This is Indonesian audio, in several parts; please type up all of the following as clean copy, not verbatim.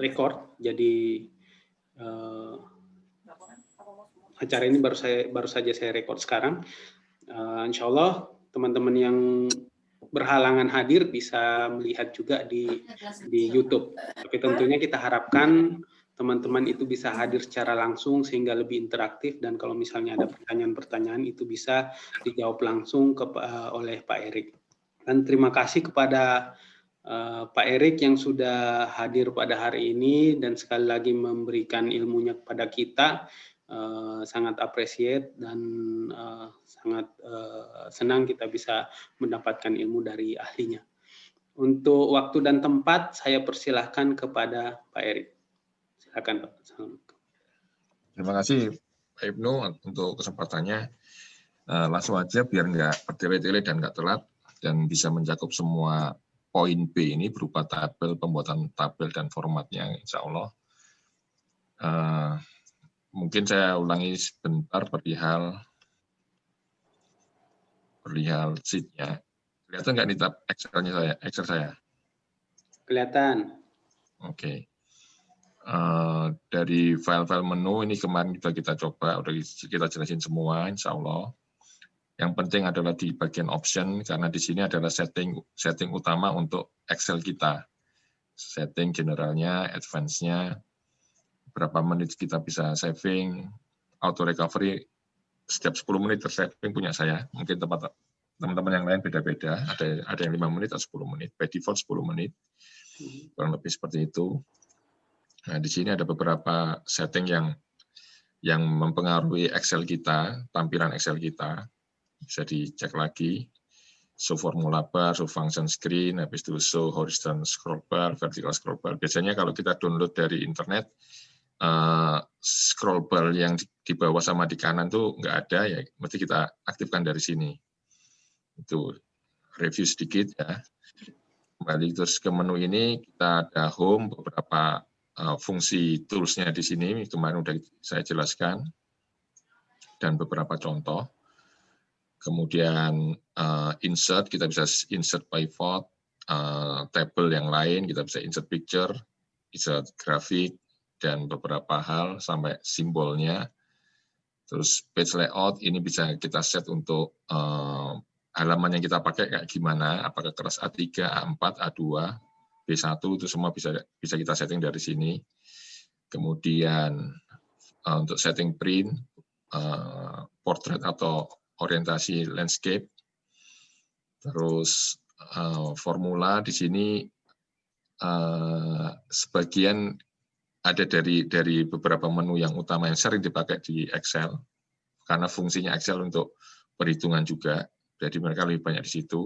record. Jadi acara ini baru saja saya record sekarang. Insya Allah teman-teman yang berhalangan hadir bisa melihat juga di YouTube. Tapi tentunya kita harapkan teman-teman itu bisa hadir secara langsung sehingga lebih interaktif, dan kalau misalnya ada pertanyaan-pertanyaan itu bisa dijawab langsung oleh Pak Erik. Dan terima kasih kepada Pak Erik yang sudah hadir pada hari ini dan sekali lagi memberikan ilmunya kepada kita. Sangat appreciate dan sangat senang kita bisa mendapatkan ilmu dari ahlinya. Untuk waktu dan tempat saya persilahkan kepada Pak Erik. Silakan Pak. Terima kasih Pak Ibnu untuk kesempatannya. Langsung aja biar nggak bertele-tele dan nggak telat dan bisa mencakup semua poin B ini berupa tabel, pembuatan tabel dan formatnya insya Allah. Mungkin saya ulangi sebentar perihal sheet-nya. Kelihatan nggak nih tab Excel saya? Kelihatan. Oke. Dari file-file menu ini kemarin kita coba, udah kita jelasin semua, insya Allah. Yang penting adalah di bagian option, karena di sini adalah setting utama untuk Excel kita. Setting generalnya, advance-nya, berapa menit kita bisa saving, auto recovery setiap 10 menit tersaving punya saya. Mungkin teman-teman yang lain beda-beda, ada yang 5 menit atau 10 menit, by default 10 menit, kurang lebih seperti itu. Nah, di sini ada beberapa setting yang mempengaruhi Excel kita, tampilan Excel kita, bisa dicek lagi. Show formula bar, show function screen, habis itu show horizontal scroll bar, vertical scroll bar. Biasanya kalau kita download dari internet, scroll bar yang di bawah sama di kanan tuh nggak ada, ya mesti kita aktifkan dari sini. Itu review sedikit ya. Kembali terus ke menu ini, kita ada home, beberapa fungsi tools-nya di sini, kemarin udah saya jelaskan, dan beberapa contoh. Kemudian insert, kita bisa insert pivot, table yang lain, kita bisa insert picture, insert grafik, dan beberapa hal sampai simbolnya. Terus page layout, ini bisa kita set untuk halaman yang kita pakai kayak gimana, apakah keras A3, A4, A2, B1, itu semua bisa kita setting dari sini. Kemudian untuk setting print, portrait atau orientasi landscape, terus formula di sini sebagian ada dari beberapa menu yang utama yang sering dipakai di Excel, karena fungsinya Excel untuk perhitungan juga, jadi mereka lebih banyak di situ.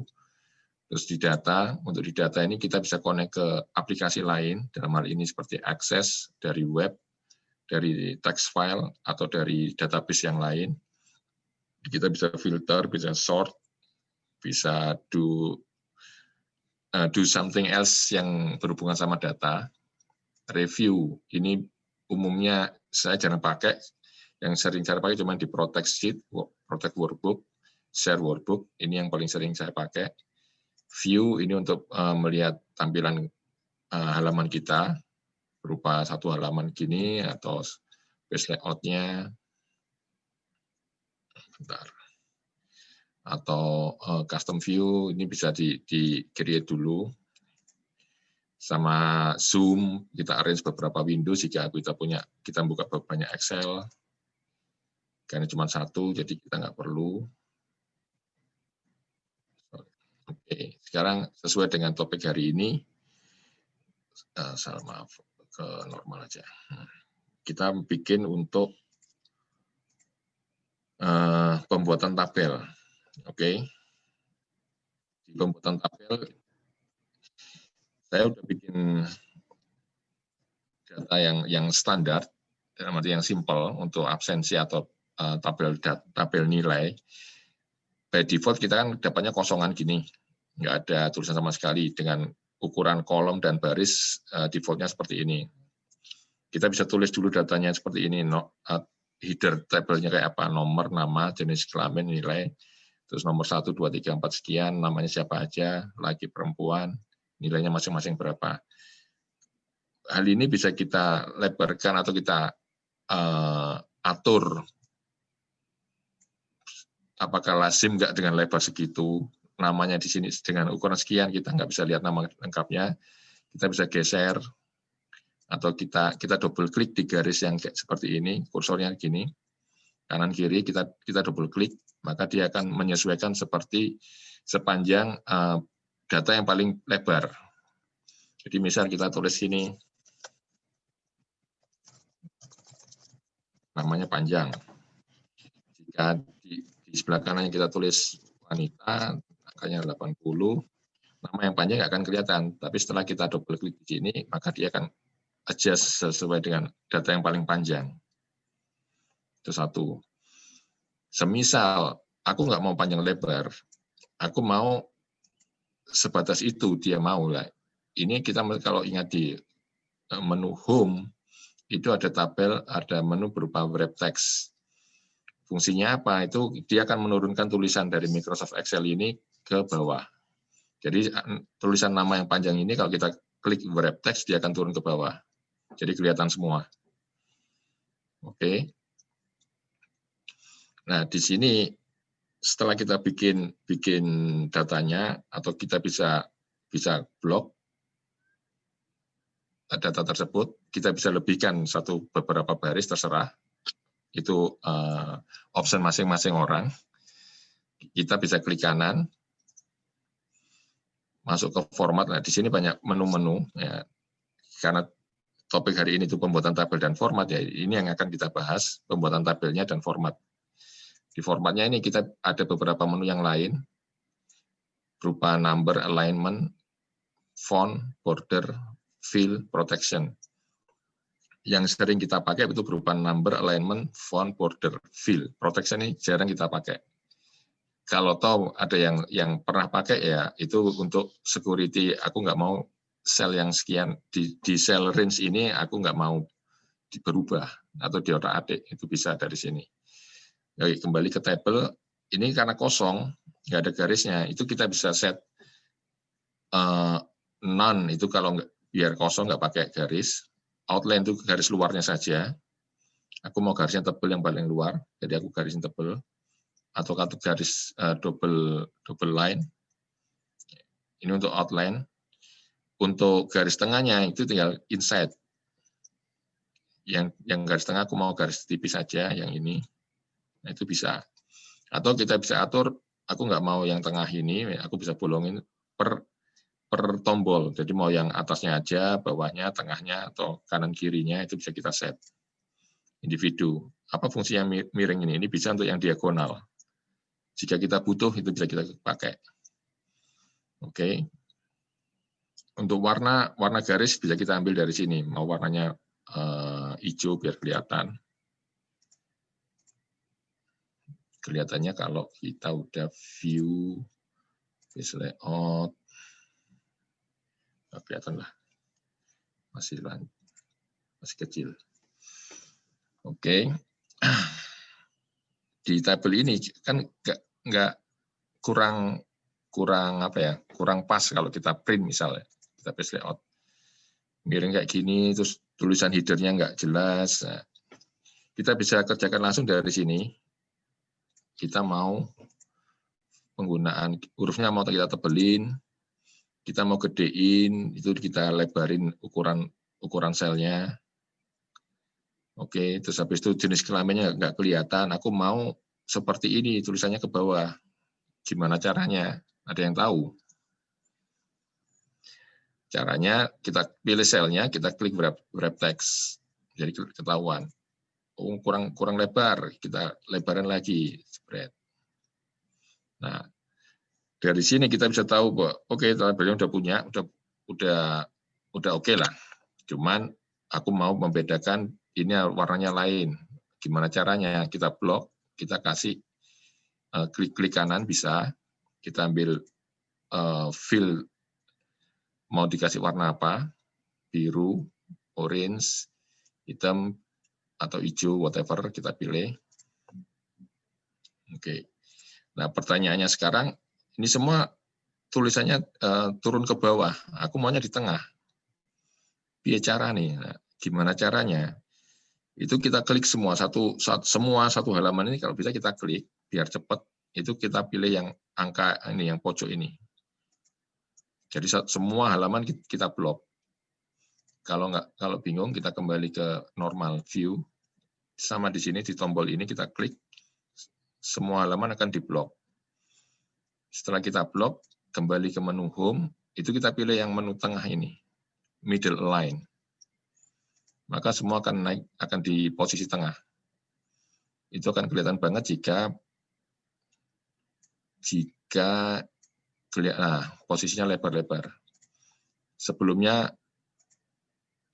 Terus di data, untuk di data ini kita bisa connect ke aplikasi lain, dalam hal ini seperti Access dari web, dari text file, atau dari database yang lain. Kita bisa filter, bisa sort, bisa do something else yang berhubungan sama data. Review, ini umumnya saya jarang pakai, yang sering saya pakai cuma di Protect Sheet, Protect Workbook, Share Workbook, ini yang paling sering saya pakai. View, ini untuk melihat tampilan halaman kita, berupa satu halaman gini, atau page layout-nya, bentar. Atau custom view, ini bisa di-create dulu. Sama zoom, kita arrange beberapa window jika kita buka banyak Excel. Karena cuma satu, jadi kita nggak perlu. Oke, sekarang sesuai dengan topik hari ini, maaf, ke normal aja. Kita bikin untuk pembuatan tabel. Oke, di pembuatan tabel saya udah bikin data yang standar, dalam arti yang simple untuk absensi atau tabel nilai. By default kita kan dapatnya kosongan gini, nggak ada tulisan sama sekali, dengan ukuran kolom dan baris defaultnya seperti ini. Kita bisa tulis dulu datanya seperti ini, header tabelnya kayak apa, nomor, nama, jenis kelamin, nilai, terus nomor 1, 2, 3, 4 sekian, namanya siapa aja, laki perempuan, nilainya masing-masing berapa. hal ini bisa kita lebarkan atau kita atur apakah lazim nggak dengan lebar segitu, namanya di sini dengan ukuran sekian kita nggak bisa lihat nama lengkapnya, kita bisa geser atau kita double klik di garis yang kayak seperti ini, kursornya gini, kanan kiri kita double klik, maka dia akan menyesuaikan seperti sepanjang data yang paling lebar. Jadi misal kita tulis sini namanya panjang. Jika di sebelah kanan kita tulis wanita, angkanya 80, nama yang panjang nggak akan kelihatan. Tapi setelah kita double klik di sini, maka dia akan adjust sesuai dengan data yang paling panjang. Itu satu. Semisal aku nggak mau panjang lebar, aku mau sebatas itu dia mau lah. Ini kita kalau ingat di menu home, itu ada tabel, ada menu berupa wrap text. Fungsinya apa? Itu dia akan menurunkan tulisan dari Microsoft Excel ini ke bawah. Jadi tulisan nama yang panjang ini kalau kita klik wrap text dia akan turun ke bawah. Jadi kelihatan semua. Oke. Nah, di sini setelah kita bikin datanya atau kita bisa blok data tersebut, kita bisa lebihkan beberapa baris terserah. Itu option masing-masing orang. Kita bisa klik kanan, masuk ke format. Nah, di sini banyak menu-menu ya. Karena topik hari ini itu pembuatan tabel dan format ya. Ini yang akan kita bahas, pembuatan tabelnya dan format. Di formatnya ini kita ada beberapa menu yang lain berupa number, alignment, font, border, fill, protection. Yang sering kita pakai itu berupa number, alignment, font, border, fill. Protection ini jarang kita pakai. Kalau tahu ada yang pernah pakai ya itu untuk security. Aku nggak mau sel yang sekian di cell range ini aku nggak mau berubah atau diotak-atik, itu bisa dari sini. Oke, kembali ke table ini karena kosong nggak ada garisnya, itu kita bisa set none, itu kalau biar kosong nggak pakai garis. Outline itu garis luarnya saja. Aku mau garisnya tebal yang paling luar, jadi aku garisin tebal. Atau garis double line. Ini untuk outline. Untuk garis tengahnya itu tinggal inside. Yang garis tengah aku mau garis tipis saja, yang ini. Nah, itu bisa. Atau kita bisa atur, aku nggak mau yang tengah ini, aku bisa bolongin per tombol. Jadi mau yang atasnya aja, bawahnya, tengahnya, atau kanan kirinya itu bisa kita set. Individu. Apa fungsi yang miring ini? Ini bisa untuk yang diagonal. Jika kita butuh itu bisa kita pakai. Oke. Untuk warna garis bisa kita ambil dari sini. Mau warnanya hijau biar kelihatan. Kelihatannya kalau kita udah view, face layout, kelihatan lah, masih kecil. Oke, di tabel ini kan nggak kurang apa ya, kurang pas kalau kita print misalnya, kita face layout miring kayak gini, terus tulisan headernya nggak jelas. Nah, kita bisa kerjakan langsung dari sini. Kita mau penggunaan hurufnya mau kita tebelin. Kita mau gedein, itu kita lebarin ukuran selnya. Oke, terus habis itu jenis kelaminnya nggak kelihatan. Aku mau seperti ini, tulisannya ke bawah. Gimana caranya? Ada yang tahu? Caranya kita pilih selnya, kita klik wrap text. Jadi ketahuan. Oh, kurang lebar, kita lebarin lagi. Spread. Nah, dari sini kita bisa tahu bahwa oke, tabelnya udah punya, udah oke lah. Cuman aku mau membedakan ini warnanya lain. Gimana caranya? Kita blok, kita kasih klik kanan bisa. Kita ambil fill mau dikasih warna apa? Biru, orange, hitam atau hijau, whatever kita pilih. Oke. Nah, pertanyaannya sekarang ini semua tulisannya turun ke bawah. Aku maunya di tengah. Piye cara nih? Nah, gimana caranya? Itu kita klik semua satu halaman ini kalau bisa kita klik biar cepat. Itu kita pilih yang angka ini yang pojok ini. Jadi semua halaman kita blok. Kalau bingung kita kembali ke normal view. Sama di sini di tombol ini kita klik, semua halaman akan diblok. Setelah kita blok, kembali ke menu home, itu kita pilih yang menu tengah ini, middle align. Maka semua akan naik, akan di posisi tengah. Itu akan kelihatan banget jika posisinya lebar-lebar. Sebelumnya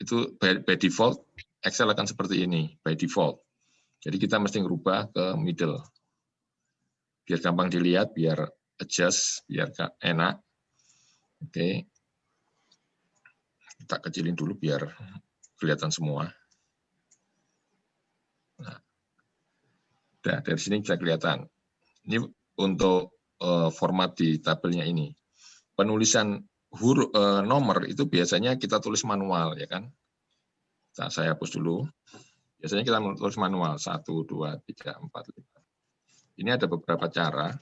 itu by default Excel akan seperti ini, by default. Jadi kita mesti ngerubah ke middle. Biar gampang dilihat, biar adjust, biar enak. Oke. Kita kecilin dulu biar kelihatan semua. Nah, dari sini bisa kelihatan. Ini untuk format di tabelnya ini. Penulisan huruf nomor itu biasanya kita tulis manual, ya kan? Nah, saya hapus dulu. Biasanya kita tulis manual 1, 2, 3, 4, 5. Ini ada beberapa cara.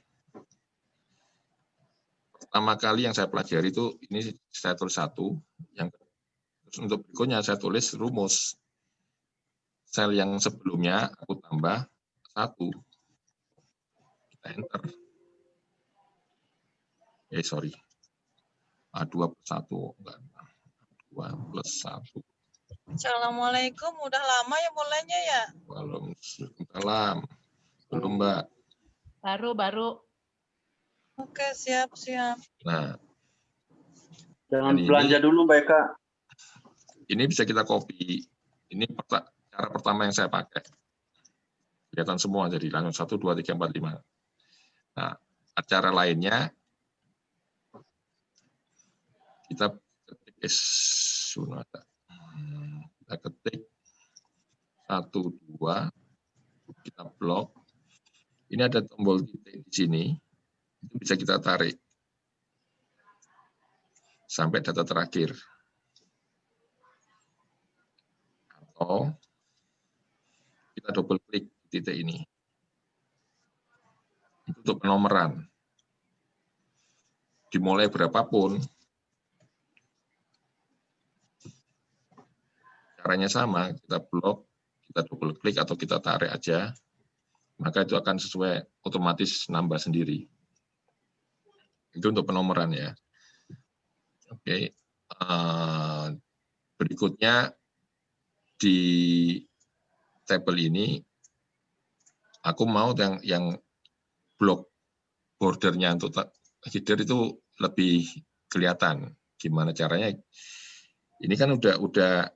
Pertama kali yang saya pelajari itu ini saya tulis 1, yang untuk berikutnya saya tulis rumus. Sel yang sebelumnya aku tambah 1. Kita enter. 2 plus 1. 2 plus 1. Assalamualaikum, udah lama ya mulainya ya? Belum Mbak. Baru. Oke, siap. Nah, jangan belanja dulu Mbak Eka. Ini bisa kita copy. Ini cara pertama yang saya pakai. Kelihatan semua jadi langsung 1, 2, 3, 4, 5. Nah, cara lainnya kita ketik kita ketik 1, 2, kita blok. Ini ada tombol titik di sini, itu bisa kita tarik sampai data terakhir. Atau kita double klik titik ini. Itu untuk penomoran. Dimulai berapapun, caranya sama, kita blok, kita double klik atau kita tarik aja, maka itu akan sesuai otomatis nambah sendiri. Itu untuk penomoran ya. Oke. Berikutnya di tabel ini aku mau yang blok bordernya untuk header itu lebih kelihatan. Gimana caranya? Ini kan udah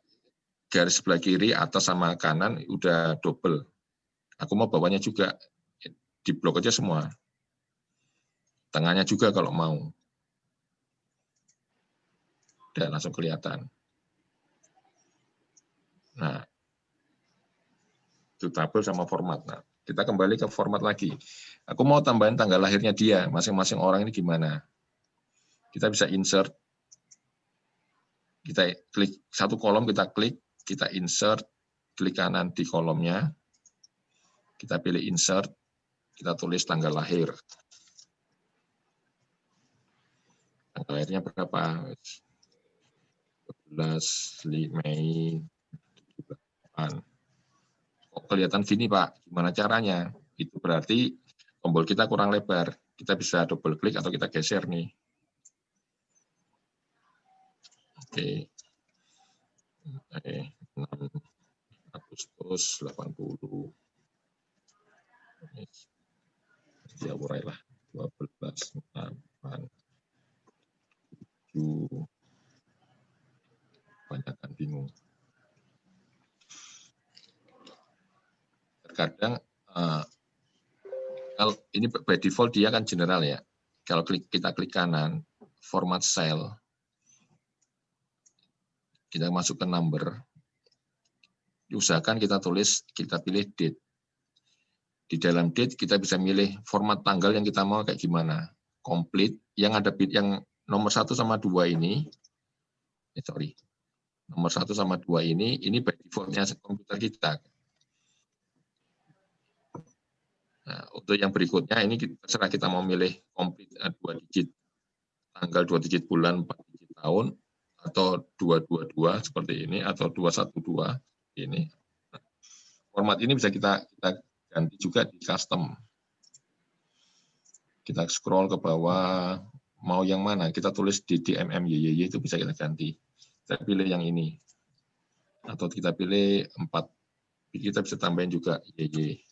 garis sebelah kiri, atas sama kanan udah double. Aku mau bawahnya juga di blok aja semua. Tengahnya juga kalau mau. Udah langsung kelihatan. Nah, itu tabel sama format. Nah, kita kembali ke format lagi. Aku mau tambahin tanggal lahirnya dia, masing-masing orang ini gimana. Kita bisa insert. Kita klik satu kolom, kita insert, klik kanan di kolomnya. Kita pilih insert, kita tulis tanggal lahir. Tanggal lahirnya berapa? 12 Mei 78. Kok kelihatan gini Pak? Gimana caranya? Itu berarti tombol kita kurang lebar. Kita bisa double klik atau kita geser nih. Oke. 6 Agustus 80. Ya urailah 12 8 7. Banyakan bingung. Terkadang kalau ini by default dia kan general ya. Kalau kita klik kanan, format cell, kita masuk ke number, diusahakan kita pilih date. Di dalam date kita bisa milih format tanggal yang kita mau kayak gimana. Complete, yang nomor 1 sama 2 ini, Nomor 1 sama 2 ini by default-nya komputer kita. Nah, untuk yang berikutnya ini terserah kita mau milih komplit 2 digit tanggal, 2 digit bulan, 4 digit tahun, atau 222 seperti ini, atau 212 ini. Format ini bisa kita ganti juga di custom. Kita scroll ke bawah, mau yang mana? Kita tulis di DMMYY itu bisa kita ganti. Kita pilih yang ini. Atau kita pilih 4. Kita bisa tambahin juga YY.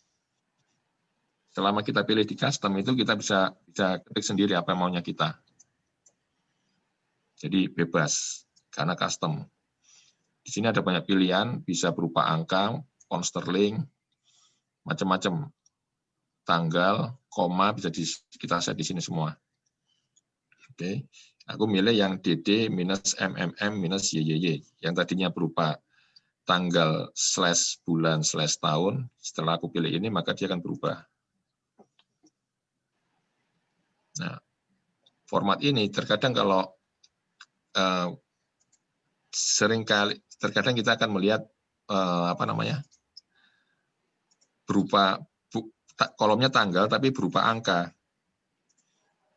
Selama kita pilih di custom itu kita bisa ketik sendiri apa yang maunya kita. Jadi bebas karena custom. Di sini ada banyak pilihan, bisa berupa angka, pound sterling, macam-macam. Tanggal, koma bisa kita set di sini semua. Oke. Aku milih yang DD minus MMM minus YYY yang tadinya berupa tanggal / bulan / tahun. Setelah aku pilih ini maka dia akan berubah. Nah, format ini terkadang kalau terkadang kita akan melihat berupa kolomnya tanggal tapi berupa angka,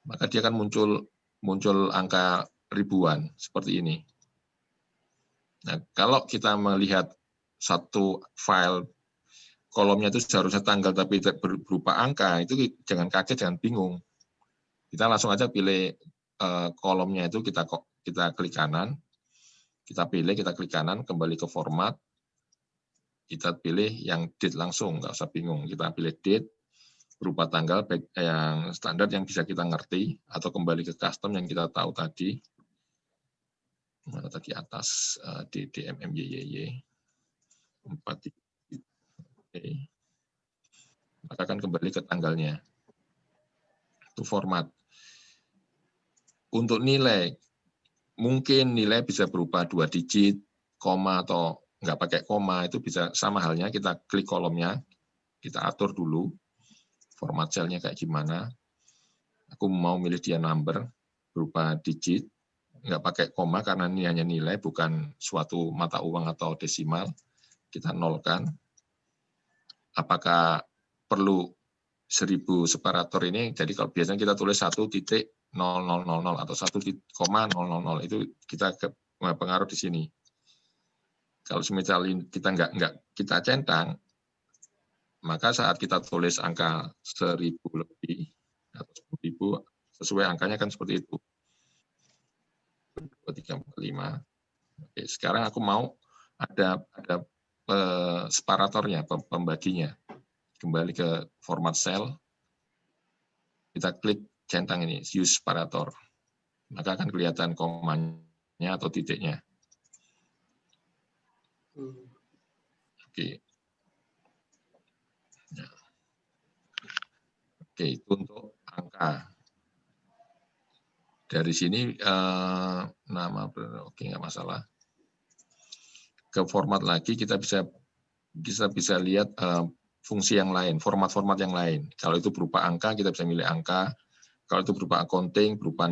maka dia akan muncul angka ribuan seperti ini. Nah, kalau kita melihat satu file kolomnya itu seharusnya tanggal tapi berupa angka, itu jangan kaget, jangan bingung. Kita langsung aja pilih kolomnya itu, kita klik kanan, kita pilih, kita klik kanan, kembali ke format, kita pilih yang date langsung, nggak usah bingung. Kita pilih date, berupa tanggal yang standar yang bisa kita ngerti, atau kembali ke custom yang kita tahu tadi. Mana tadi atas, DDMMYY. 4. Oke. Maka akan kembali ke tanggalnya. Itu format. Untuk nilai, mungkin nilai bisa berupa 2 digit, koma atau nggak pakai koma, itu bisa sama halnya, kita klik kolomnya, kita atur dulu, format selnya kayak gimana. Aku mau milih dia number, berupa digit, nggak pakai koma karena ini hanya nilai, bukan suatu mata uang atau desimal. Kita nolkan. Apakah perlu 1000 separator ini? Jadi kalau biasanya kita tulis 1.0000 atau 1,000 itu kita pengaruh di sini. Kalau misalnya kita nggak kita centang, maka saat kita tulis angka 1000 lebih atau 10.000 sesuai angkanya kan seperti itu. 2, 3, 4, 5. Oke, sekarang aku mau ada separatornya, pembaginya. Kembali ke format cell, kita klik centang ini, use separator. Maka akan kelihatan komanya atau titiknya. Oke. Ya. Oke, itu untuk angka. Dari sini nama, oke nggak masalah. Ke format lagi kita bisa lihat fungsi yang lain, format-format yang lain. Kalau itu berupa angka, kita bisa milih angka. Kalau itu berupa accounting, berupa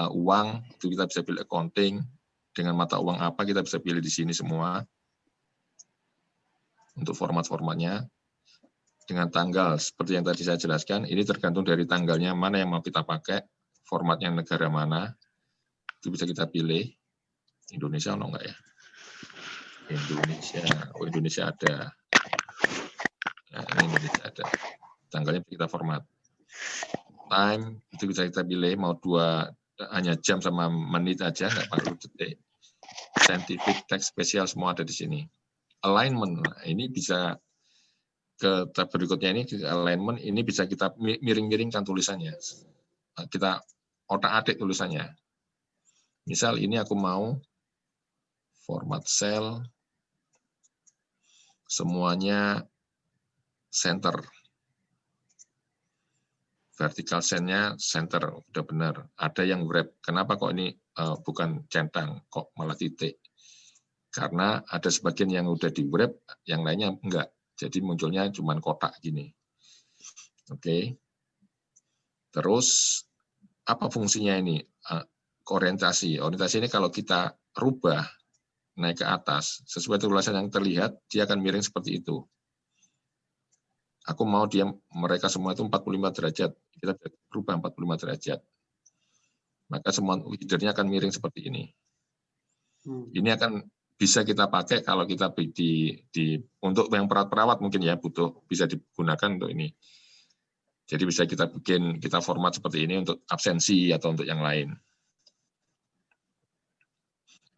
uang, itu kita bisa pilih accounting. Dengan mata uang apa, kita bisa pilih di sini semua. Untuk format-formatnya. Dengan tanggal, seperti yang tadi saya jelaskan, ini tergantung dari tanggalnya mana yang mau kita pakai, formatnya negara mana, itu bisa kita pilih. Indonesia atau enggak ya? Indonesia ada. Nah, ini Indonesia ada. Tanggalnya kita format. Time itu bisa kita pilih mau hanya jam sama menit aja, nggak perlu detik. Scientific, text spesial semua ada di sini. Alignment, nah, ini bisa ke tab berikutnya ini alignment, ini bisa kita miring-miringkan tulisannya. Kita otak-atik tulisannya. Misal ini aku mau format cell semuanya center. Vertical cell-nya center, udah benar. Ada yang wrap. Kenapa kok ini bukan centang, kok malah titik? Karena ada sebagian yang udah di wrap, yang lainnya enggak. Jadi munculnya cuma kotak gini. Oke. Terus apa fungsinya ini? Orientasi. Orientasi ini kalau kita rubah naik ke atas, sesuai tulisan yang terlihat, dia akan miring seperti itu. Aku mau mereka semua itu 45 derajat, kita berubah 45 derajat. Maka semua header-nya akan miring seperti ini. Ini akan bisa kita pakai kalau kita untuk yang perawat-perawat mungkin ya bisa digunakan untuk ini. Jadi bisa kita format seperti ini untuk absensi atau untuk yang lain.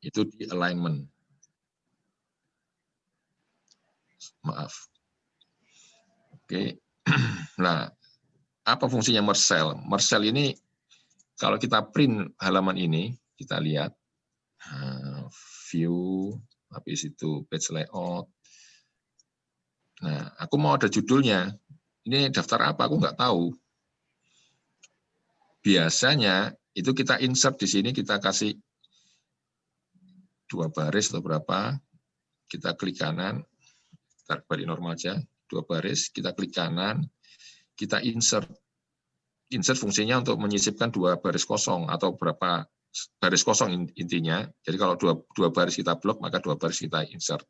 Itu di alignment. Maaf. Oke. Nah, apa fungsinya merge cell? Merge cell ini kalau kita print halaman ini, kita lihat view, habis itu page layout. Nah, aku mau ada judulnya. Ini daftar apa? Aku nggak tahu. Biasanya itu kita insert di sini, kita kasih 2 baris atau berapa. Kita klik kanan, tarik balik normal aja. 2 baris, kita klik kanan, kita insert. Insert fungsinya untuk menyisipkan 2 baris kosong atau berapa baris kosong intinya. Jadi kalau 2 baris kita blok, maka 2 baris kita insert.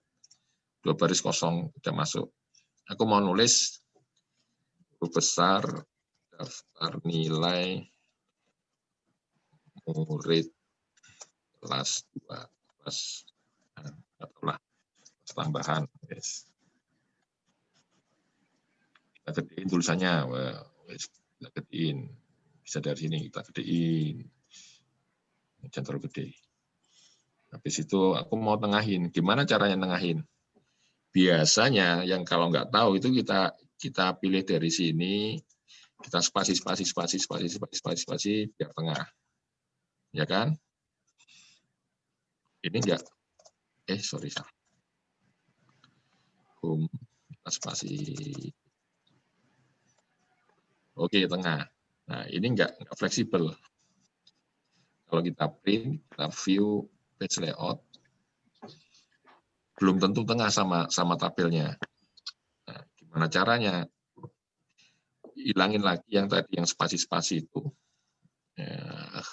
2 baris kosong sudah masuk. Aku mau nulis huruf besar daftar nilai murid kelas 2 kelas tambahan. Yes. Kita gedein tulisannya, kita gedein. Bisa dari sini kita gedein. Jangan terlalu gede. Habis itu aku mau tengahin. Gimana caranya tengahin? Biasanya yang kalau nggak tahu itu kita pilih dari sini, kita spasi biar tengah. Ya kan? Ini enggak sorry. Kita spasi. Oke, tengah. Nah, ini enggak fleksibel. Kalau kita print, kita view page layout, belum tentu tengah sama tabelnya. Nah, gimana caranya? Hilangin lagi yang tadi yang spasi-spasi itu. Ya.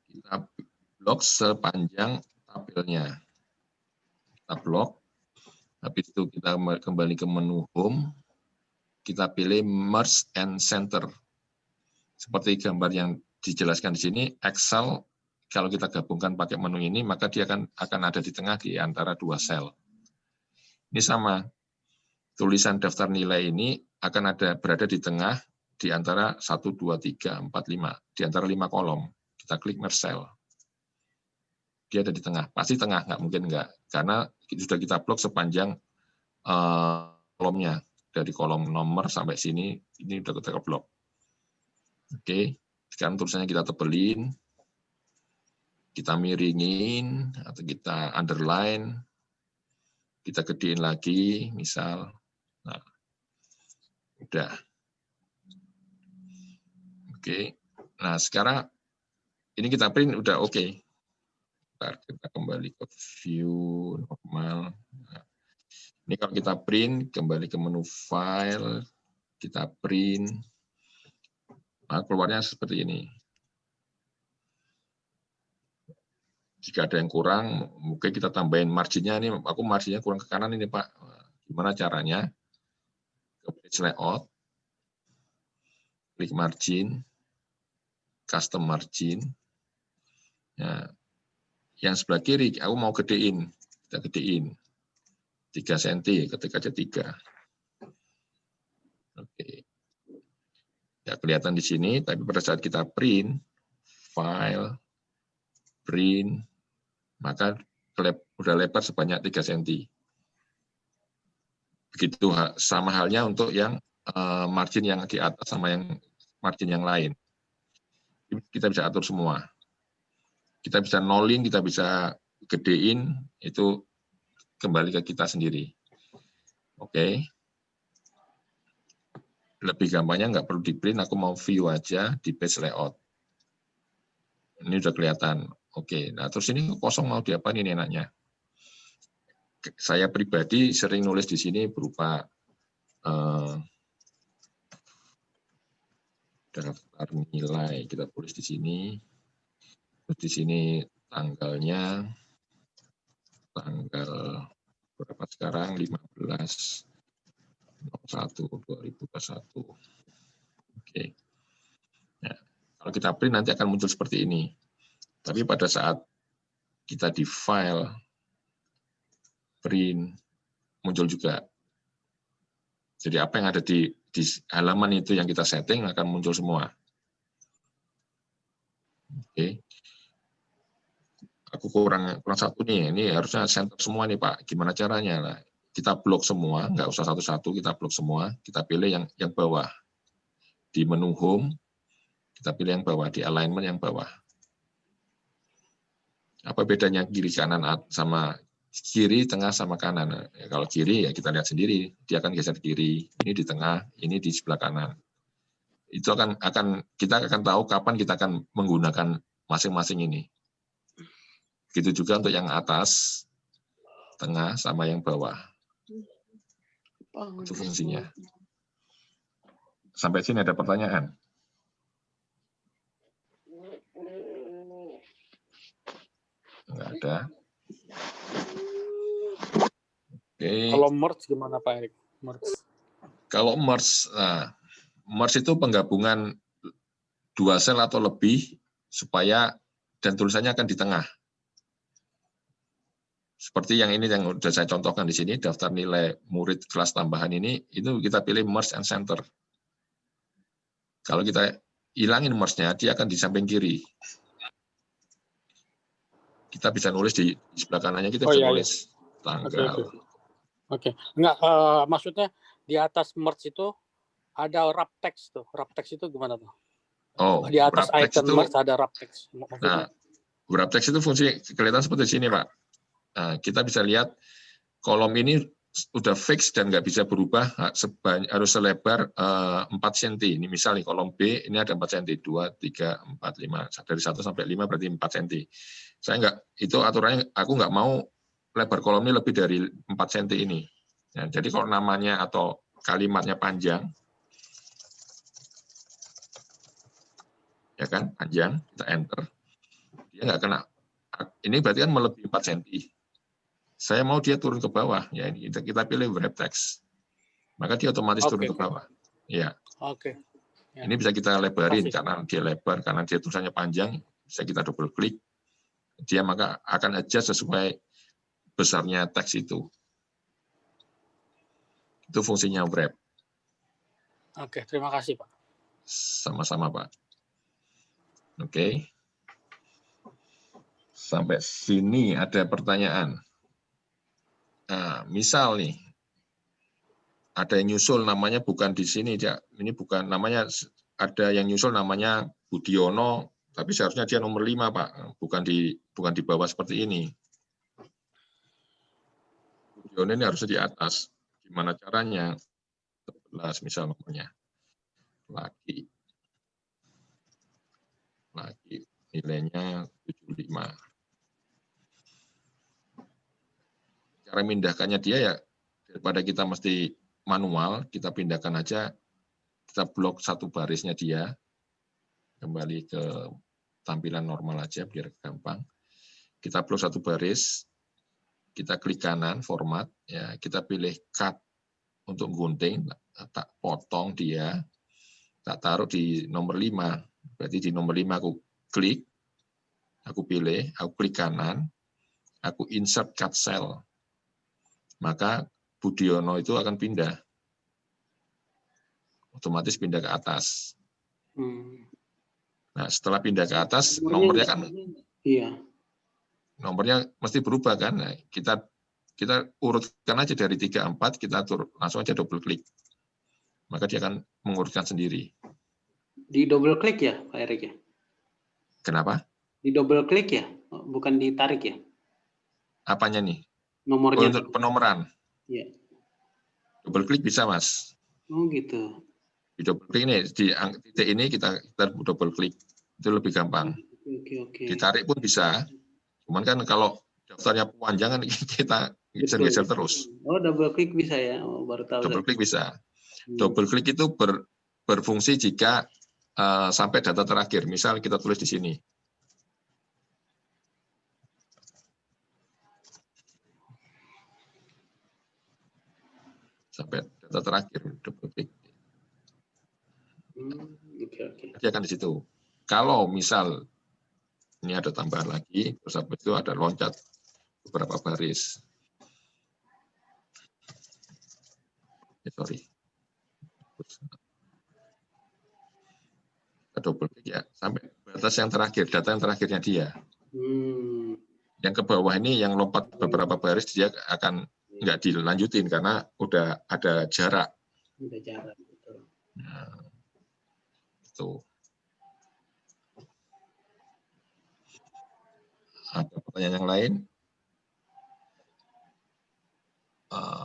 Kita blok sepanjang tabelnya. Kita blok. Habis itu kita kembali ke menu home. Kita pilih merge and center. Seperti gambar yang dijelaskan di sini, Excel kalau kita gabungkan pakai menu ini, maka dia akan ada di tengah di antara 2 sel. Ini sama. Tulisan daftar nilai ini akan berada di tengah di antara 1, 2, 3, 4, 5. Di antara 5 kolom. Kita klik merge cell. Dia ada di tengah. Pasti tengah, nggak mungkin nggak. Karena sudah kita blok sepanjang kolomnya. Dari kolom nomor sampai sini, ini sudah kita blok. Oke, sekarang tulisannya kita tebelin. Kita miringin, atau kita underline. Kita gedein lagi, misal. Nah, udah. Oke, nah sekarang ini kita print udah oke. Kita kembali ke view normal. Nah, ini kalau kita print, kembali ke menu file, kita print, nah keluarnya seperti ini. Jika ada yang kurang, mungkin kita tambahin marginnya. Ini aku marginnya kurang ke kanan ini Pak. Gimana caranya? Ke page layout, klik margin, custom margin. Nah, yang sebelah kiri aku mau gedein, kita gedein 3 cm, ketik aja 3. Oke. Ya kelihatan di sini, tapi pada saat kita print, file, print, maka udah lebar sebanyak 3 cm. Begitu sama halnya untuk yang margin yang di atas sama yang margin yang lain. Kita bisa atur semua. Kita bisa nolling, kita bisa gedein, itu kembali ke kita sendiri. Oke. Lebih gampangnya nggak perlu di print, aku mau view aja di page layout. Ini udah kelihatan. Oke, nah terus ini kosong mau diapain ini enaknya? Saya pribadi sering nulis di sini berupa daftar nilai. Kita tulis di sini. Terus di sini tanggalnya tanggal berapa sekarang? 15/01/2021. Oke. Nah, kalau kita print nanti akan muncul seperti ini. Tapi pada saat kita di file print muncul juga. Jadi apa yang ada di halaman itu yang kita setting akan muncul semua. Oke. Aku kurang satu nih, ini harusnya center semua nih Pak. Gimana caranya? Nah, kita blok semua, nggak usah satu-satu, kita blok semua. Kita pilih yang bawah. Di menu home, kita pilih yang bawah, di alignment yang bawah. Apa bedanya kiri kanan sama kiri, tengah sama kanan? Nah, kalau kiri ya kita lihat sendiri, dia akan geser kiri, ini di tengah, ini di sebelah kanan. Itu kita akan tahu kapan kita akan menggunakan masing-masing ini. Begitu juga untuk yang atas, tengah, sama yang bawah. Itu fungsinya. Sampai sini ada pertanyaan? Enggak ada. Oke. Kalau merge gimana Pak Erik? Kalau merge, nah, merge itu penggabungan 2 sel atau lebih supaya dan tulisannya akan di tengah. Seperti yang ini yang sudah saya contohkan di sini, daftar nilai murid kelas tambahan ini, itu kita pilih merge and center. Kalau kita hilangin merge-nya, dia akan di samping kiri. Kita bisa nulis di sebelah kanannya, kita bisa nulis tanggal. Oke. Enggak, maksudnya di atas merge itu ada wrap text tuh. Wrap text itu gimana tuh? Oh, di atas icon merge ada wrap text. Nah, wrap text itu fungsi kelihatan seperti sini, Pak. Nah, kita bisa lihat kolom ini udah fix dan nggak bisa berubah, harus selebar 4 cm. Ini misalnya kolom B ini ada 4 cm, 2, 3, 4, 5. Dari 1 sampai 5 berarti 4 cm. Saya nggak, itu aturannya aku nggak mau lebar kolom ini lebih dari 4 cm ini. Ya, jadi kalau namanya atau kalimatnya panjang, ya kan, panjang, kita enter. Dia nggak kena. Ini berarti kan melebihi 4 cm. Saya mau dia turun ke bawah, ya ini kita pilih wrap text, maka dia otomatis turun ke bawah. Ya. Oke. Ya. Ini bisa kita lebarin karena dia lebar, karena dia tulisannya panjang, bisa kita double klik, dia maka akan adjust sesuai besarnya teks itu. Itu fungsinya wrap. Oke, terima kasih Pak. Sama-sama Pak. Oke. Sampai sini ada pertanyaan. Nah, misal nih, ada yang nyusul namanya bukan di sini, ini bukan namanya, ada yang nyusul namanya Budiono, tapi seharusnya dia nomor 5, Pak, bukan di bawah seperti ini. Budiono ini harusnya di atas. Gimana caranya? 11 misal nomornya. Lagi nilainya 75. Cara memindahkannya dia ya, daripada kita mesti manual, kita pindahkan aja, kita blok satu barisnya dia, kembali ke tampilan normal aja biar gampang. Kita blok satu baris, kita klik kanan, format, ya kita pilih cut untuk gunting, tak potong dia, tak taruh di nomor 5, berarti di nomor 5 aku klik, aku pilih, aku klik kanan, aku insert cut cell. Maka Budiono itu akan pindah. Otomatis pindah ke atas. Nah, setelah pindah ke atas, nomornya kan nomornya mesti berubah kan. Nah, kita urutkan aja dari 3, 4, kita langsung aja double klik. Maka dia akan mengurutkan sendiri. Di double klik ya, Pak Erik ya? Kenapa? Di double klik ya, bukan ditarik ya? Apanya nih? Nomornya. Untuk penomoran. Iya. Double klik bisa, Mas. Oh gitu. Di double klik ini, di titik ini kita double klik. Itu lebih gampang. Oke. Ditarik pun bisa. Cuman kan kalau daftarnya panjang kan kita geser terus. Oh, double klik bisa ya? Oh, baru tahu. Double klik bisa. Double klik itu berfungsi jika sampai data terakhir. Misal kita tulis di sini. sampai data terakhir double klik. Oke. Dia akan di situ. Kalau misal ini ada tambahan lagi, terus habis itu ada loncat beberapa baris. Sorry. Kita double klik ya, sampai batas yang terakhir, data yang terakhirnya dia. Yang ke bawah ini yang lompat beberapa baris dia akan nggak dilanjutin karena udah ada jarak. Ada jarak, betul. Nah, itu. Ada pertanyaan yang lain?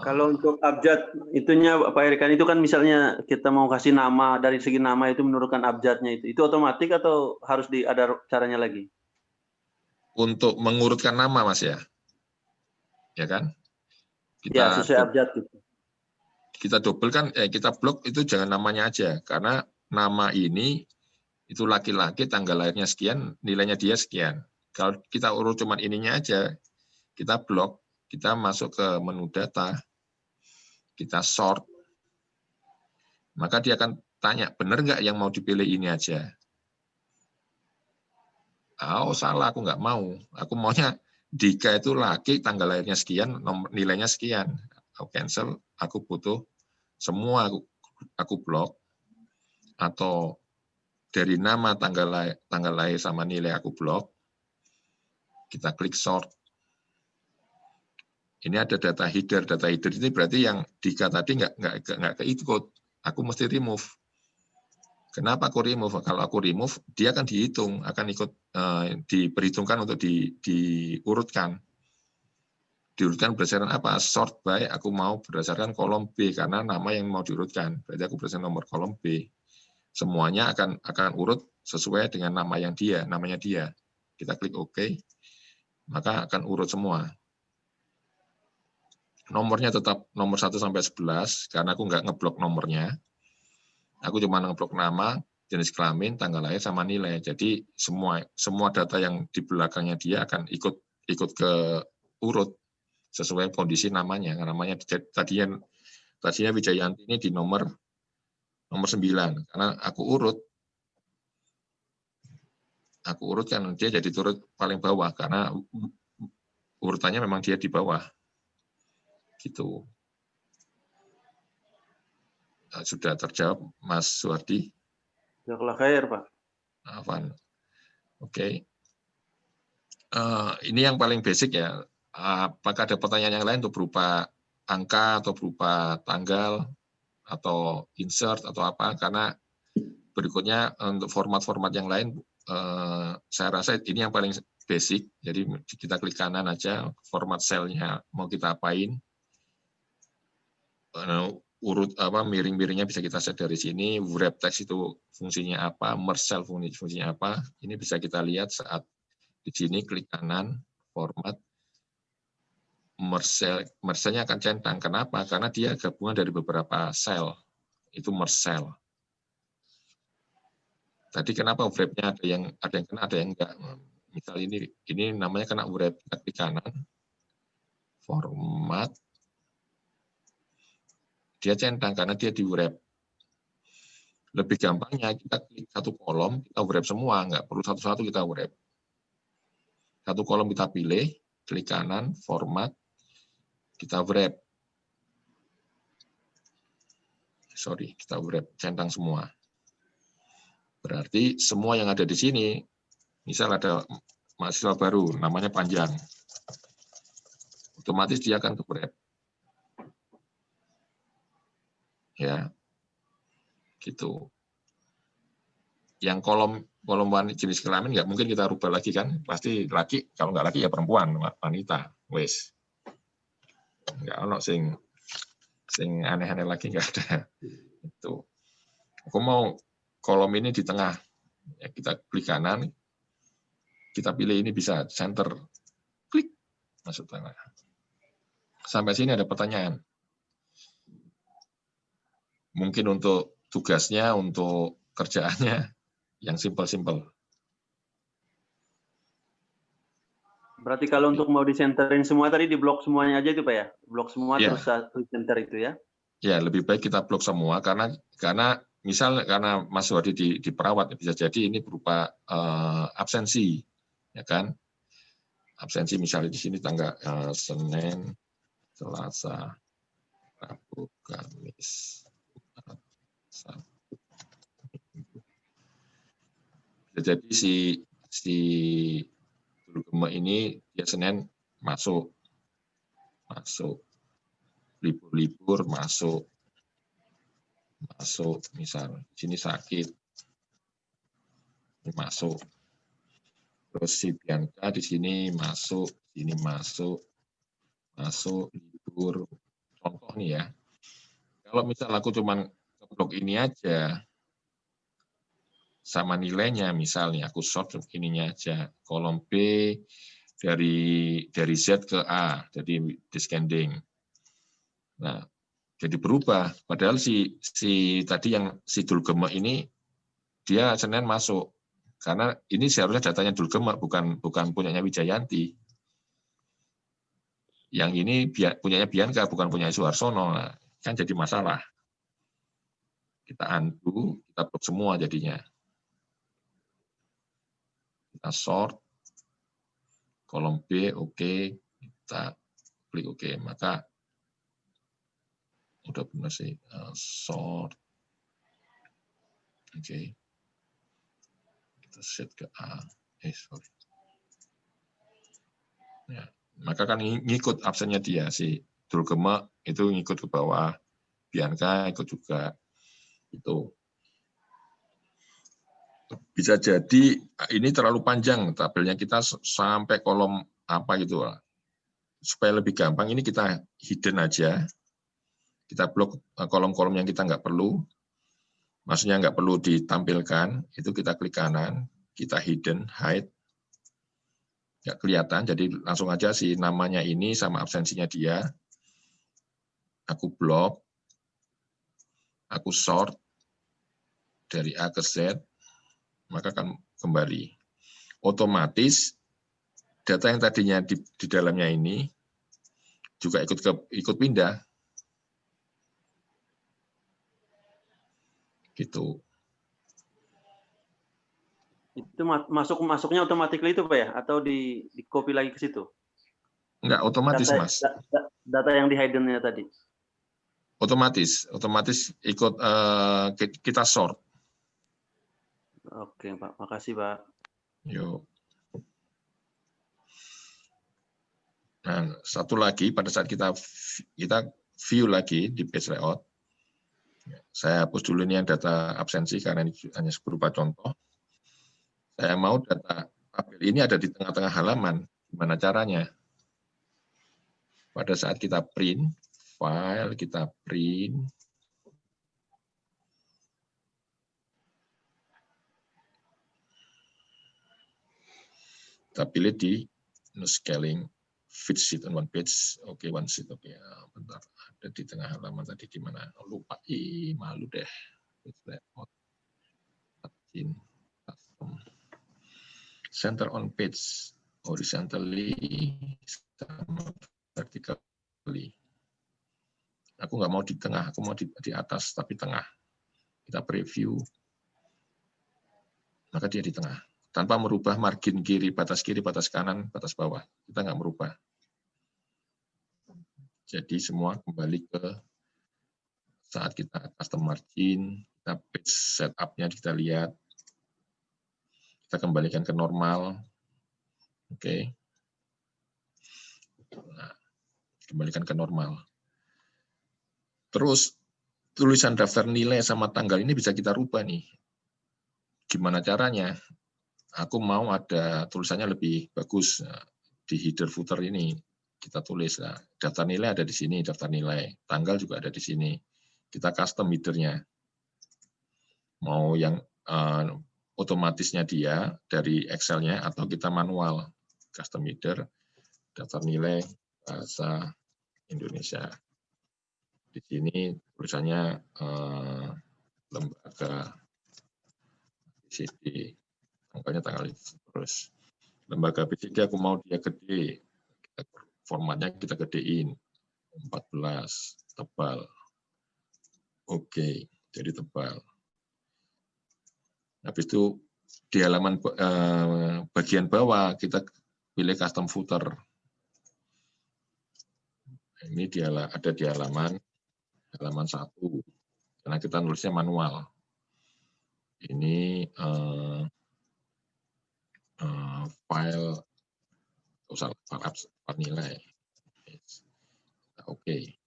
Kalau untuk abjad itunya Pak Erikan itu kan misalnya kita mau kasih nama dari segi nama itu menurunkan abjadnya itu otomatis atau harus ada caranya lagi? Untuk mengurutkan nama Mas ya, ya kan? Ya sesuai abjad gitu. Kita double kan, kita blok itu jangan namanya aja karena nama ini itu laki-laki tanggal lahirnya sekian, nilainya dia sekian. Kalau kita urut cuman ininya aja, kita blok, kita masuk ke menu data. Kita sort, maka dia akan tanya, benar nggak yang mau dipilih ini aja? Oh salah, aku nggak mau. Aku maunya Dika itu laki, tanggal lahirnya sekian, nomor nilainya sekian. Aku cancel, aku butuh semua aku blok, atau dari nama tanggal lahir sama nilai aku blok. Kita klik sort. Ini ada data header. Data header ini berarti yang Dika tadi nggak keikut. Aku mesti remove. Kenapa aku remove? Kalau aku remove, dia akan dihitung, akan ikut diperhitungkan untuk diurutkan. Diurutkan berdasarkan apa? Sort by, aku mau berdasarkan kolom B karena nama yang mau diurutkan. Berarti aku berdasarkan nomor kolom B. Semuanya akan urut sesuai dengan nama yang namanya dia. Kita klik OK, maka akan urut semua. Nomornya tetap nomor 1 sampai 11 karena aku nggak ngeblok nomornya. Aku cuma ngeblok nama, jenis kelamin, tanggal lahir sama nilai. Jadi semua data yang di belakangnya dia akan ikut ke urut sesuai kondisi namanya. Namanya tadinya Wijayanti ini di nomor 9 karena aku urutkan dia jadi turut paling bawah karena urutannya memang dia di bawah. Gitu. Sudah terjawab, Mas Suwardi? Jazakallah khair, Pak. Afan. Oke. Ini yang paling basic ya. Apakah ada pertanyaan yang lain untuk berupa angka atau berupa tanggal atau insert atau apa? Karena berikutnya untuk format-format yang lain, saya rasa ini yang paling basic. Jadi kita klik kanan aja, format selnya mau kita apain. Urut miring-miringnya bisa kita set dari sini, wrap text itu fungsinya apa, merge cell fungsinya apa, ini bisa kita lihat saat di sini klik kanan, format, merge cell-nya akan centang. Kenapa? Karena dia gabungan dari beberapa sel, itu merge cell. Tadi kenapa wrap-nya ada yang kena, ada yang enggak. Misal ini namanya kena wrap, kita klik kanan, format, dia centang karena dia di wrap. Lebih gampangnya kita klik satu kolom, kita wrap semua, nggak perlu satu-satu kita wrap. Satu kolom kita pilih, klik kanan, format, kita wrap. Sorry, kita wrap, centang semua. Berarti semua yang ada di sini, misal ada mahasiswa baru, namanya panjang, otomatis dia akan ke wrap. Ya, gitu. Yang kolom jenis kelamin nggak mungkin kita rubah lagi kan, pasti laki, kalau nggak laki ya perempuan, wanita, wes. Nggak ono sing aneh-aneh lagi, nggak ada. Itu. Aku mau kolom ini di tengah, ya, kita klik kanan, kita pilih ini bisa center, klik masuk tengah. Sampai sini ada pertanyaan. Mungkin untuk tugasnya, untuk kerjaannya, yang simpel-simpel. Berarti kalau untuk mau disenterin semua tadi di blok semuanya aja itu Pak ya? Blok semua Ya. terus center itu ya? Ya, lebih baik kita blok semua karena misal karena Mas Wadi di perawat bisa jadi ini berupa absensi, ya kan? Absensi misalnya di sini tanggal Senin, Selasa, Rabu, Kamis, Jumat, Sabtu. Bisa jadi si Guru Gema ini dia Senin masuk libur masuk misal di sini sakit ini masuk, terus si Bianca di sini masuk libur, contoh nih ya. Kalau misal aku cuman ngeblok ini aja sama nilainya, misalnya aku sort ininya aja, kolom B dari Z ke A, jadi descending. Nah, jadi berubah. Padahal si tadi yang si Dulgema ini dia Senin masuk. Karena ini seharusnya datanya Dulgema bukan punyanya Wijayanti. Yang ini punyanya Bianca bukan punyanya Suharsono. Nah, kan jadi masalah. Kita undo, kita blok semua jadinya. Kita sort kolom B oke, kita klik oke, maka udah benar sih sort oke. Kita set ke A sorry ya, maka kan ngikut absennya dia si Dulgema itu ngikut ke bawah, Bianca ikut juga. Itu bisa jadi ini terlalu panjang tabelnya kita sampai kolom apa gitu lah. Supaya lebih gampang ini kita hidden aja, kita blok kolom-kolom yang kita nggak perlu, maksudnya nggak perlu ditampilkan, itu kita klik kanan, kita hidden, hide, nggak kelihatan, jadi langsung aja si namanya ini sama absensinya dia, aku blok, aku sort dari A ke Z, maka akan kembali. Otomatis data yang tadinya di dalamnya ini juga ikut pindah. Gitu. Itu masuknya otomatis itu Pak ya, atau di copy lagi ke situ? Enggak, otomatis Mas. Data yang di hidden-nya tadi. Otomatis ikut kita sort. Oke Pak, makasih Pak. Yuk. Nah, satu lagi pada saat kita view lagi di page layout, saya hapus dulu ini yang data absensi karena ini hanya berupa contoh. Saya mau data tabel ini ada di tengah-tengah halaman. Gimana caranya? Pada saat kita print, file, kita print. Kita pilih di no scaling, fit sheet on one page. Oke, one sheet. Oke, bentar. Ada di tengah halaman tadi di mana? Lupa. Malu deh. Center on page, horizontally sama vertically. Aku nggak mau di tengah, aku mau di atas tapi tengah. Kita preview, maka dia di tengah. Tanpa merubah margin kiri, batas kanan, batas bawah. Kita nggak merubah. Jadi semua kembali ke saat kita custom margin, kita page setup-nya kita lihat. Kita kembalikan ke normal. Oke. Nah, kembalikan ke normal. Terus tulisan daftar nilai sama tanggal ini bisa kita rubah nih. Gimana caranya? Aku mau ada tulisannya lebih bagus. Nah, di header footer ini kita tulis lah. Daftar nilai ada di sini, daftar nilai. Tanggal juga ada di sini. Kita custom header-nya. Mau yang otomatisnya dia dari Excel-nya atau kita manual. Custom header, daftar nilai bahasa Indonesia. Di sini tulisannya lembaga BCD, angkanya tanggal itu. Terus lembaga BCD aku mau dia gede, formatnya kita gedein 14 tebal. Oke, jadi tebal. Habis itu di halaman bagian bawah kita pilih custom footer. Ini ada di halaman 1 karena kita nulisnya manual. Ini file file nilai. Oke.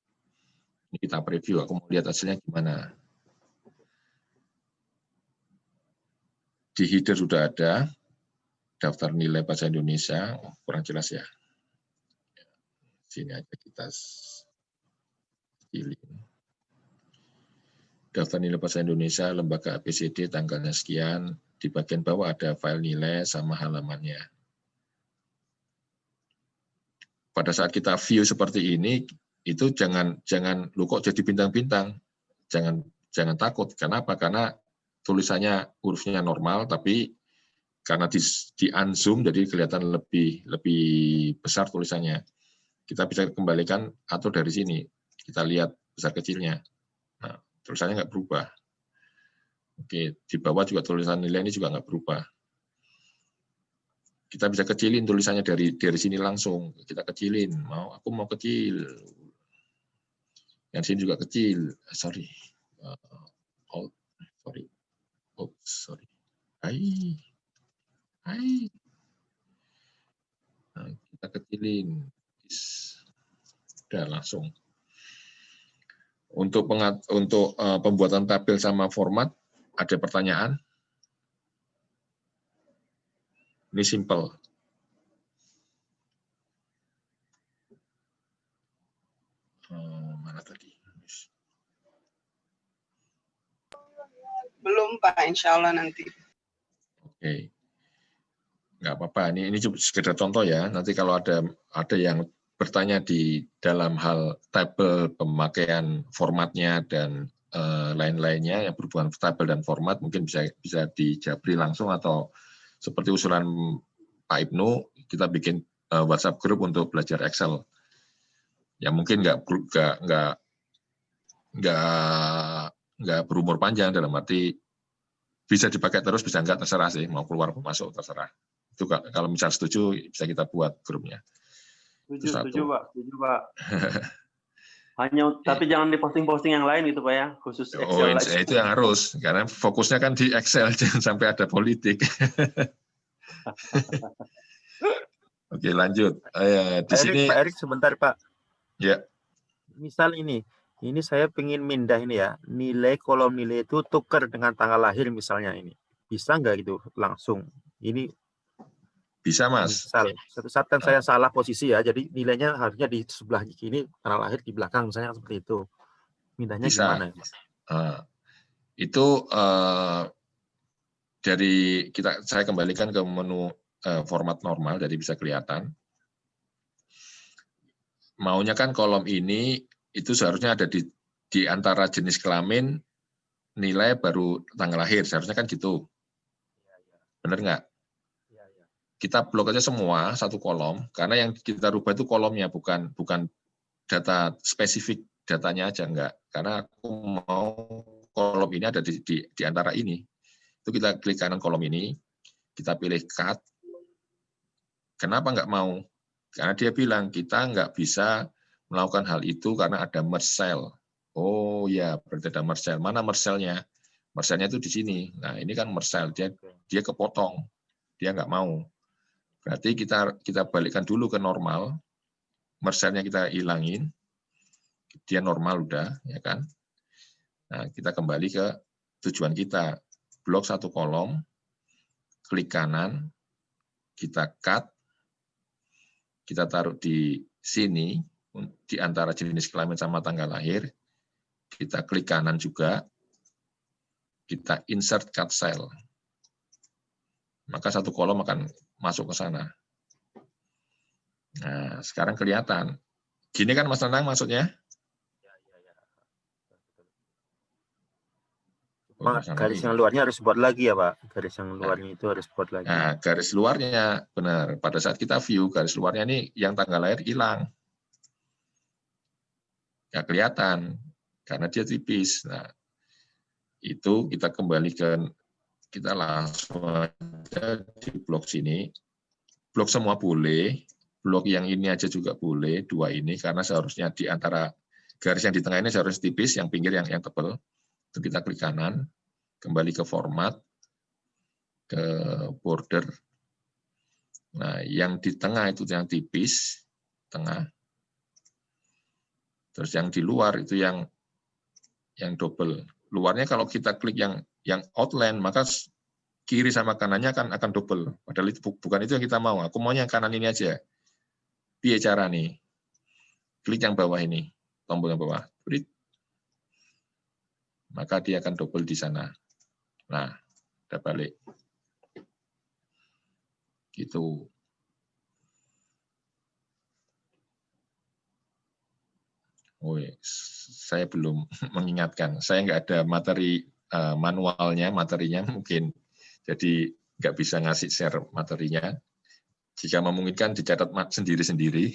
Ini kita preview. Aku mau lihat hasilnya gimana. Di header sudah ada daftar nilai bahasa Indonesia. Oh, kurang jelas ya. Sini aja kita pilih. Daftar nilai bahasa Indonesia, lembaga ABCD, tanggalnya sekian. Di bagian bawah ada file nilai sama halamannya. Pada saat kita view seperti ini, itu jangan lu kok jadi bintang-bintang. Jangan takut. Kenapa? Karena tulisannya hurufnya normal, tapi karena di unzoom jadi kelihatan lebih besar tulisannya. Kita bisa kembalikan atau dari sini kita lihat besar kecilnya. Nah, tulisannya nggak berubah. Oke, di bawah juga tulisan nilai ini juga nggak berubah. Kita bisa kecilin tulisannya dari sini langsung. Kita kecilin. Aku mau kecil. Yang sini juga kecil. Sorry. Sorry. Hai. Nah, kita kecilin. Sudah langsung. Untuk pembuatan tabel sama format, ada pertanyaan? Ini simple. Mana tadi? Belum Pak, insya Allah nanti. Oke. Nggak apa-apa, ini sekedar contoh ya. Nanti kalau ada yang bertanya di dalam hal tabel pemakaian formatnya dan lain-lainnya yang berhubungan tabel dan format, mungkin bisa dijabri langsung atau seperti usulan Pak Ibnu, kita bikin WhatsApp group untuk belajar Excel. Ya mungkin nggak berumur panjang, dalam arti bisa dipakai terus, bisa nggak, terserah sih, mau keluar mau masuk terserah. Itu kalau misal setuju bisa kita buat grupnya. Setuju Pak. Tapi jangan diposting-posting yang lain gitu Pak ya, khusus Excel. Itu yang harus, karena fokusnya kan di Excel, jangan sampai ada politik. Oke, lanjut. Pak Erik sebentar Pak. Ya. Misal ini saya pengen mindah ini ya, nilai kolom nilai itu tukar dengan tanggal lahir misalnya ini. Bisa nggak gitu langsung? Ini bisa Mas. Misal, satu saat kan saya salah posisi ya, jadi nilainya harusnya di sebelah kiri, tanggal lahir di belakang misalnya seperti itu. Mindahnya bisa. Gimana? Itu dari saya kembalikan ke menu format normal, jadi bisa kelihatan. Maunya kan kolom ini itu seharusnya ada di antara jenis kelamin, nilai baru tanggal lahir, seharusnya kan gitu. Benar nggak? Kita blok aja semua satu kolom, karena yang kita rubah itu kolomnya, bukan data spesifik, datanya aja enggak. Karena aku mau kolom ini ada di antara ini. Itu kita klik kanan kolom ini, kita pilih cut. Kenapa enggak mau? Karena dia bilang kita enggak bisa melakukan hal itu karena ada merge cell. Oh ya, berarti ada merge cell. Mana merge cell-nya? Merge cell-nya itu di sini. Nah, ini kan merge cell, dia kepotong. Dia enggak mau. Berarti kita balikkan dulu ke normal, merge-nya kita hilangin, dia normal udah, ya kan? Nah, kita kembali ke tujuan kita, blok satu kolom, klik kanan, kita cut, kita taruh di sini, di antara jenis kelamin sama tanggal lahir, kita klik kanan juga, kita insert cut cell. Maka satu kolom akan masuk ke sana. Nah, sekarang kelihatan. Gini kan Mas Nanang maksudnya? Garis yang luarnya harus buat lagi ya Pak? Garis yang luarnya itu harus buat lagi. Nah, garis luarnya, benar. Pada saat kita view, garis luarnya ini yang tanggal lahir hilang. Nggak kelihatan. karena dia tipis. Nah, itu kita kembalikan, kita langsung aja di blok sini. Blok semua boleh, blok yang ini aja juga boleh, 2 ini, karena seharusnya di antara garis yang di tengah ini seharusnya tipis, yang pinggir yang tebal. Itu kita klik kanan, kembali ke format, ke border. Nah, yang di tengah itu yang tipis, tengah. Terus yang di luar itu yang double. Luarnya kalau kita klik yang outline, maka kiri sama kanannya akan double. Padahal itu bukan itu yang kita mau. Aku maunya yang kanan ini aja. Piye cara nih? Klik yang bawah ini, tombol yang bawah. Maka dia akan double di sana. Nah, udah balik. Gitu. Saya belum mengingatkan. Saya nggak ada materi materinya mungkin. Jadi nggak bisa ngasih share materinya. Jika memungkinkan dicatat sendiri-sendiri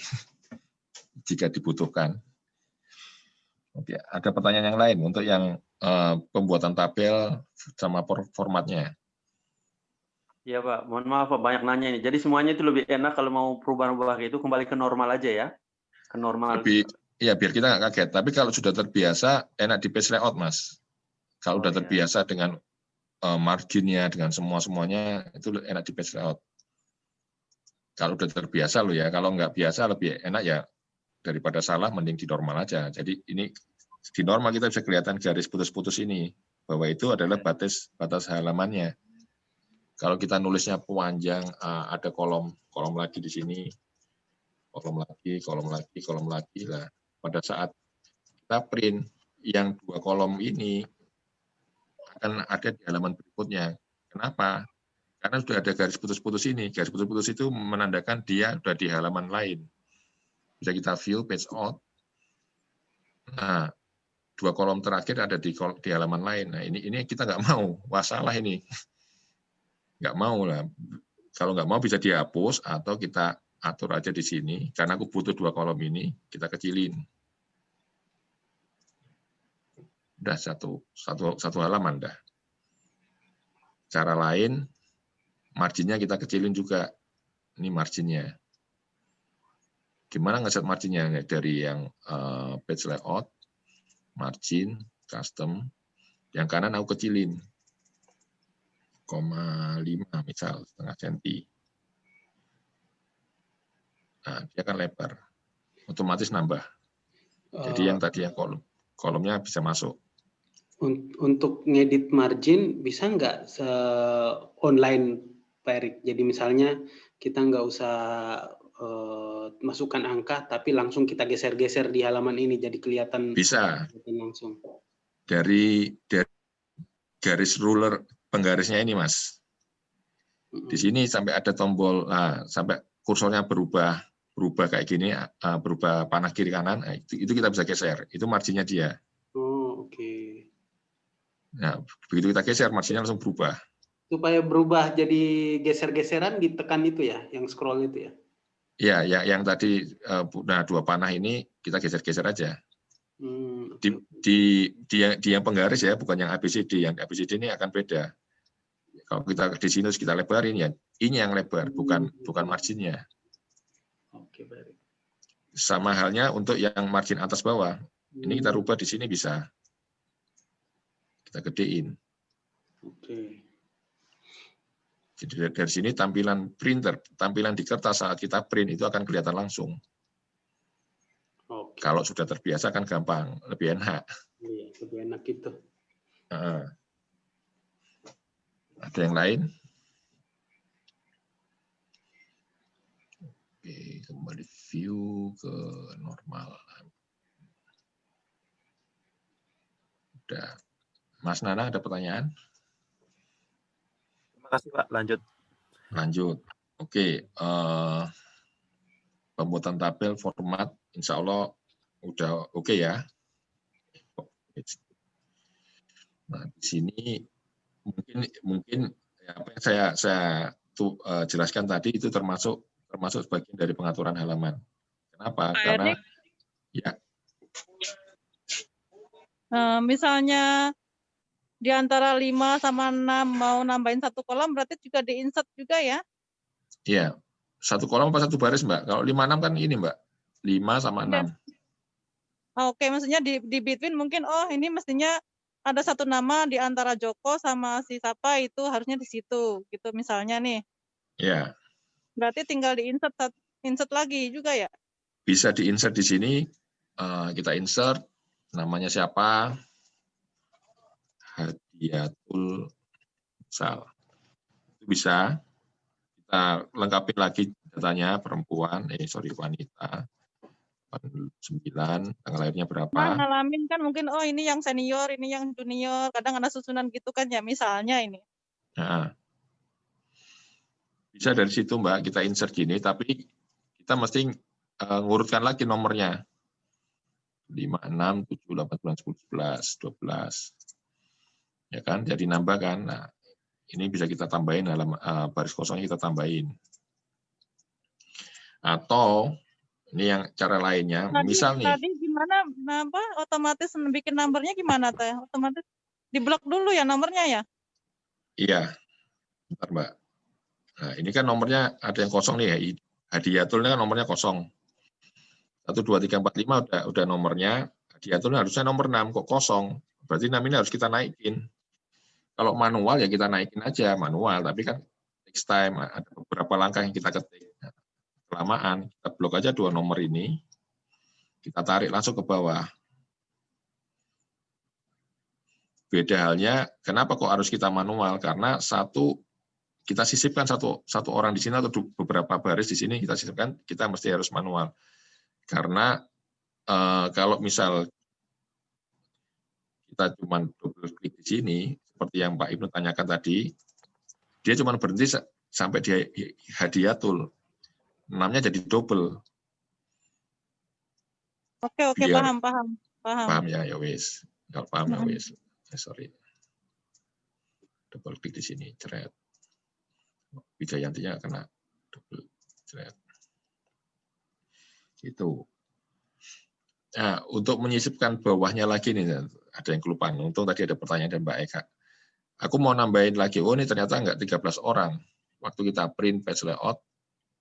jika dibutuhkan. Oke, ada pertanyaan yang lain untuk yang pembuatan tabel sama formatnya. Iya Pak, mohon maaf Pak, banyak nanya ini. Jadi semuanya itu lebih enak kalau mau perubahan-perubahan itu kembali ke normal aja ya? Ke normal. Ya, biar kita nggak kaget. Tapi kalau sudah terbiasa, enak di page layout, Mas. Kalau sudah terbiasa dengan marginnya, dengan semuanya, itu enak di page layout. Kalau sudah terbiasa loh ya. Kalau nggak biasa, lebih enak ya daripada salah, mending di normal aja. Jadi ini di normal kita bisa kelihatan garis putus-putus ini, bahwa itu adalah batas halamannya. Kalau kita nulisnya panjang, ada kolom lagi di sini, kolom lagi lah. Pada saat kita print yang 2 kolom ini akan ada di halaman berikutnya. Kenapa? Karena sudah ada garis putus-putus ini. Garis putus-putus itu menandakan dia sudah di halaman lain. Bisa kita view page out. Nah, 2 kolom terakhir ada di halaman lain. Nah, ini kita nggak mau. Wah, salah ini. Nggak mau lah. Kalau nggak mau bisa dihapus atau kita atur aja di sini. Karena aku butuh 2 kolom ini, kita kecilin. Udah satu halaman dah. Cara lain, marginnya kita kecilin juga. Ini marginnya. Gimana ngeset marginnya? Dari yang page layout, margin, custom. Yang kanan aku kecilin. 0,5 misal, setengah senti. Nah, dia akan lebar. Otomatis nambah. Jadi yang tadi yang kolomnya bisa masuk. Untuk ngedit margin bisa nggak online, Pak Erik? Jadi misalnya kita nggak usah masukkan angka, tapi langsung kita geser-geser di halaman ini jadi kelihatan. Bisa. Langsung. Dari garis ruler penggarisnya ini, Mas. Di sini sampai ada tombol, sampai kursornya berubah kayak gini, berubah panah kiri kanan, itu kita bisa geser. Itu marginnya dia. Oh, oke. Nah, begitu kita geser, marginnya langsung berubah. Supaya berubah jadi geser-geseran, ditekan itu ya, yang scroll itu ya? Iya, yang tadi 2 panah ini kita geser-geser aja. Di yang penggaris ya, bukan yang ABCD. Yang ABCD ini akan beda. Kalau kita di sini kita lebarin ya, ini yang lebar, bukan marginnya. Oke, baik. Sama halnya untuk yang margin atas bawah. Ini kita rubah di sini bisa. Kita gedein. Oke. Jadi dari sini tampilan di kertas saat kita print itu akan kelihatan langsung. Oke. Kalau sudah terbiasa kan gampang, lebih enak. Iya, lebih enak gitu. Ada yang lain? Oke, kembali view ke normal. Udah. Mas Nana ada pertanyaan? Terima kasih Pak, lanjut. Oke, pembuatan tabel format insya Allah udah oke ya. Nah, di sini mungkin apa yang saya jelaskan tadi itu termasuk sebagian dari pengaturan halaman. Kenapa? Karena ya. Misalnya di antara 5 sama 6 mau nambahin 1 kolom berarti juga di-insert juga ya? Iya. 1 kolom apa 1 baris, Mbak? Kalau 5, 6 kan ini, Mbak. 5 sama 6. Oke, maksudnya di between mungkin, oh ini mestinya ada 1 nama di antara Joko sama si siapa itu harusnya di situ, gitu misalnya nih. Ya, Berarti tinggal insert lagi juga ya? bisa di-insert di sini. Kita insert namanya siapa? Hadiatul Sal. Itu bisa. Kita lengkapi lagi datanya perempuan, wanita. 9, tanggal lahirnya berapa. Nah, ngalamin kan mungkin, oh ini yang senior, ini yang junior, kadang ada susunan gitu kan ya, misalnya ini. Nah, bisa dari situ, Mbak, kita insert gini, tapi kita mesti ngurutkan lagi nomornya. 5, 6, 7, 8, 9, 10, 11, 12. Ya kan, jadi nambah kan. Nah, ini bisa kita tambahin dalam baris kosongnya kita tambahin. Atau ini yang cara lainnya, misal nih. Tadi gimana otomatis bikin nomornya gimana teh? Otomatis diblok dulu ya nomornya ya? Iya. Bentar, Mbak. Nah, ini kan nomornya ada yang kosong nih ya. Hadiatulnya kan nomornya kosong. 1, 2, 3, 4, 5 udah nomornya. Hadiatulnya harusnya nomor 6 kok kosong. Berarti 6 ini harus kita naikin. Kalau manual ya kita naikin aja manual, tapi kan next time ada beberapa langkah yang kita ketik. Kelamaan, kita blok aja 2 nomor ini. Kita tarik langsung ke bawah. Beda halnya, kenapa kok harus kita manual? Karena kita sisipkan satu orang di sini atau beberapa baris di sini kita sisipkan, kita mesti harus manual. Karena kalau misal kita cuma double klik di sini, seperti yang Pak Ibnu tanyakan tadi, dia cuma berhenti sampai di hadiatul. 6-nya jadi double. Oke, paham. Paham ya wis. Kalau paham ya wis. Sorry. Double klik di sini, ceret. Wijayantinya kena double, ceret. Itu. Nah, untuk menyisipkan bawahnya lagi nih, ada yang kelupaan. Untung tadi ada pertanyaan dari Mbak Eka. Aku mau nambahin lagi, oh ini ternyata enggak 13 orang. Waktu kita print page layout,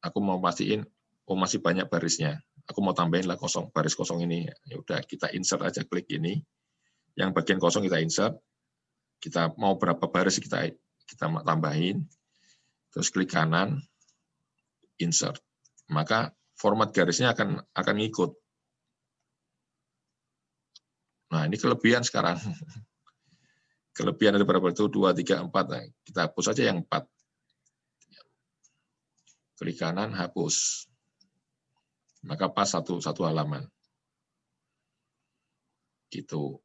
aku mau pastiin, oh masih banyak barisnya. Aku mau tambahin lah baris kosong ini. Ya udah kita insert aja, klik ini. Yang bagian kosong kita insert. Kita mau berapa baris kita tambahin. Terus klik kanan, insert. Maka format garisnya akan ngikut. Nah, ini kelebihan sekarang. Kelebihan ada berapa itu? 2, 3, 4. Nah, kita hapus aja yang 4. Klik kanan, hapus. Maka pas satu halaman. Gitu.